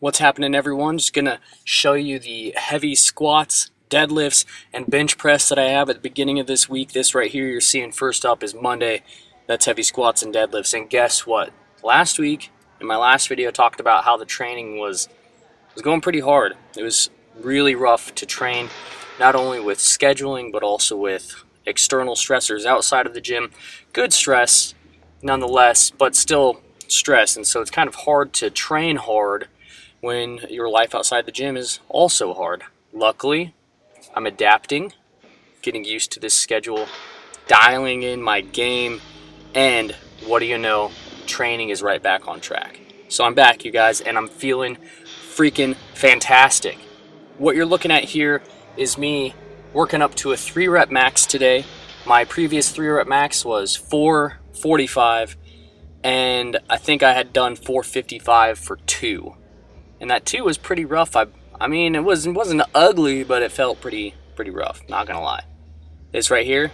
What's happening, everyone? Just gonna show you the heavy squats, deadlifts, and bench press that I have at the beginning of this week. This right here you're seeing first up is Monday. That's heavy squats and deadlifts. And guess what? Last week, in my last video, I talked about how the training was going pretty hard. It was really rough to train, not only with scheduling, but also with external stressors outside of the gym. Good stress, nonetheless, but still stress. And so it's kind of hard to train hard when your life outside the gym is also hard. Luckily, I'm adapting, getting used to this schedule, dialing in my game, and what do you know, training is right back on track. So I'm back, you guys, and I'm feeling freaking fantastic. What you're looking at here is me working up to a 3-rep max today. My previous 3-rep max was 445, and I think I had done 455 for 2. And that 2 was pretty rough. I mean, it wasn't ugly, but it felt pretty rough, not gonna lie. This right here,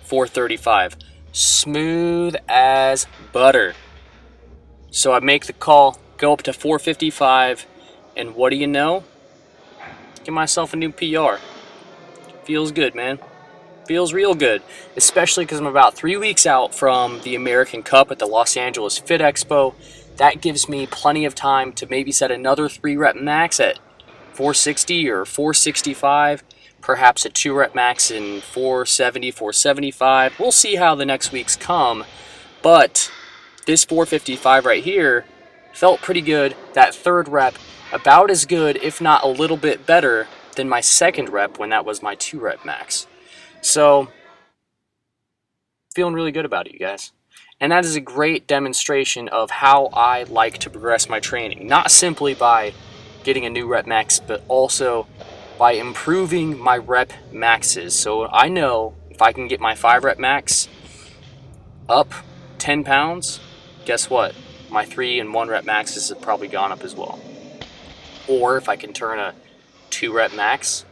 435. Smooth as butter. So I make the call, go up to 455, and what do you know? Give myself a new PR. Feels good, man. Feels real good, especially because I'm about 3 weeks out from the American Cup at the Los Angeles Fit Expo. That gives me plenty of time to maybe set another 3-rep max at 460 or 465, perhaps a 2-rep max in 470, 475. We'll see how the next weeks come, but this 455 right here felt pretty good. That 3rd rep, about as good, if not a little bit better than my 2nd rep when that was my 2-rep max. So, feeling really good about it, you guys. And that is a great demonstration of how I like to progress my training. Not simply by getting a new rep max, but also by improving my rep maxes. So I know if I can get my 5-rep max up 10 pounds, guess what? My 3 and 1-rep maxes have probably gone up as well. Or if I can turn a 2-rep max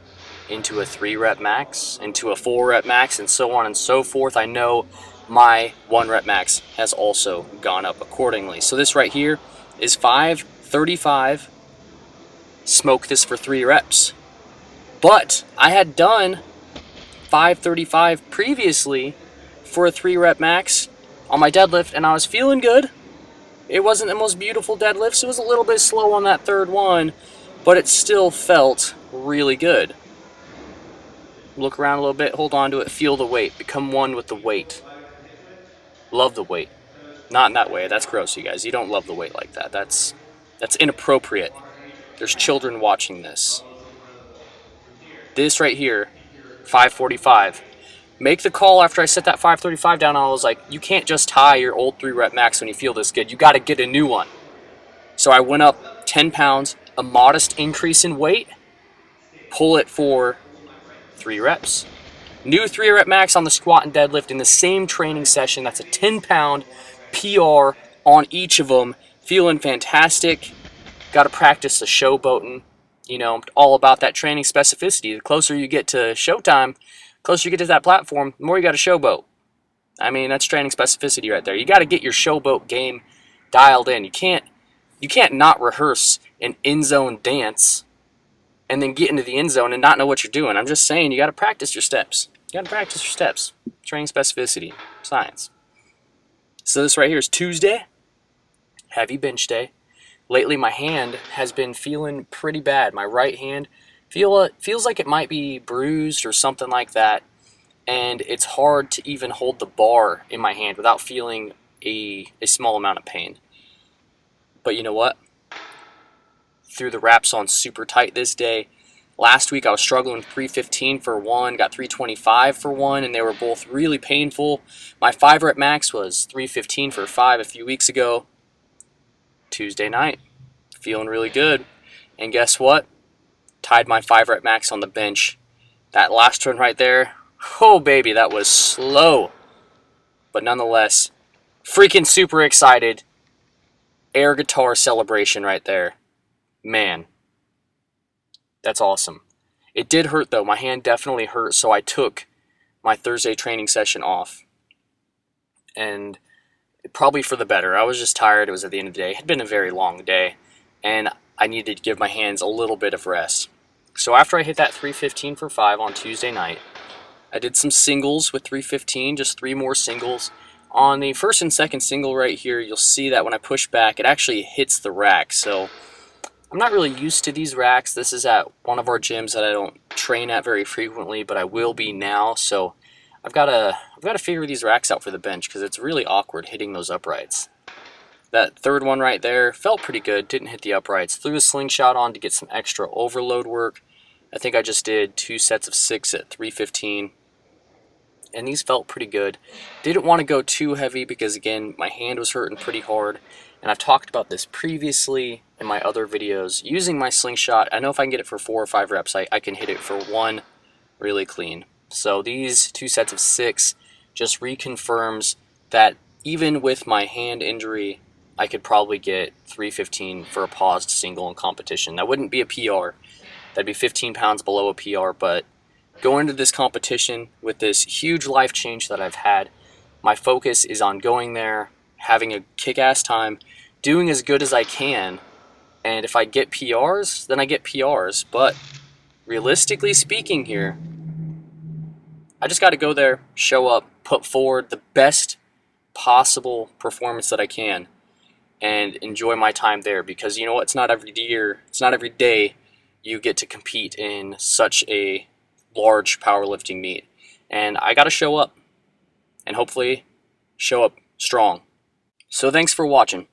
into a 3-rep max, into a 4-rep max, and so on and so forth, I know my 1-rep max has also gone up accordingly. So this right here is 535. Smoke this for 3 reps. But I had done 535 previously for a 3-rep max on my deadlift, and I was feeling good. It wasn't the most beautiful deadlift, so it was a little bit slow on that 3rd one, but it still felt really good. Look around a little bit, hold on to it, feel the weight, become one with the weight. Love the weight. Not in that way, that's gross, you guys. You don't love the weight like that. That's inappropriate. There's children watching this. This right here, 545. Make the call after I set that 535 down. I was like, you can't just tie your old 3-rep max when you feel this good. You got to get a new one. So I went up 10 pounds, a modest increase in weight, pull it for 3 reps. New 3-rep max on the squat and deadlift in the same training session. That's a 10-pound PR on each of them. Feeling fantastic. Got to practice the showboating. You know, all about that training specificity. The closer you get to showtime, closer you get to that platform, the more you got to showboat. I mean, that's training specificity right there. You got to get your showboat game dialed in. You can't not rehearse an end zone dance and then get into the end zone and not know what you're doing. I'm just saying, you got to practice your steps. You got to practice your steps. Training specificity, science. So this right here is Tuesday, heavy bench day. Lately, my hand has been feeling pretty bad. My right hand feels like it might be bruised or something like that, and it's hard to even hold the bar in my hand without feeling a small amount of pain. But you know what? Threw the wraps on super tight this day. Last week I was struggling with 315 for 1, got 325 for 1, and they were both really painful. My 5-rep max was 315 for 5 a few weeks ago. Tuesday night, feeling really good. And guess what? Tied my 5-rep max on the bench. That last one right there, oh baby, that was slow. But nonetheless, freaking super excited. Air guitar celebration right there. Man, that's awesome. It did hurt though. My hand definitely hurt, so I took my Thursday training session off. And probably for the better. I was just tired. It was at the end of the day. It had been a very long day. And I needed to give my hands a little bit of rest. So after I hit that 315 for 5 on Tuesday night, I did some singles with 315, just 3 more singles. On the first and second single right here, you'll see that when I push back, it actually hits the rack. So I'm not really used to these racks. This is at one of our gyms that I don't train at very frequently, but I will be now. So I've got to figure these racks out for the bench because it's really awkward hitting those uprights. That third one right there felt pretty good, didn't hit the uprights. Threw a slingshot on to get some extra overload work. I think I just did 2 sets of 6 at 315. And these felt pretty good. Didn't want to go too heavy because, again, my hand was hurting pretty hard. And I've talked about this previously in my other videos. Using my slingshot, I know if I can get it for 4 or 5 reps, I can hit it for 1 really clean. So these 2 sets of 6 just reconfirms that even with my hand injury, I could probably get 315 for a paused single in competition. That wouldn't be a PR. That'd be 15 pounds below a PR, but going into this competition with this huge life change that I've had, my focus is on going there, having a kick-ass time, doing as good as I can, and if I get PRs, then I get PRs. But realistically speaking here, I just got to go there, show up, put forward the best possible performance that I can, and enjoy my time there. Because you know what, it's not every year, it's not every day you get to compete in such a large powerlifting meet. And I got to show up, and hopefully show up strong. So thanks for watching.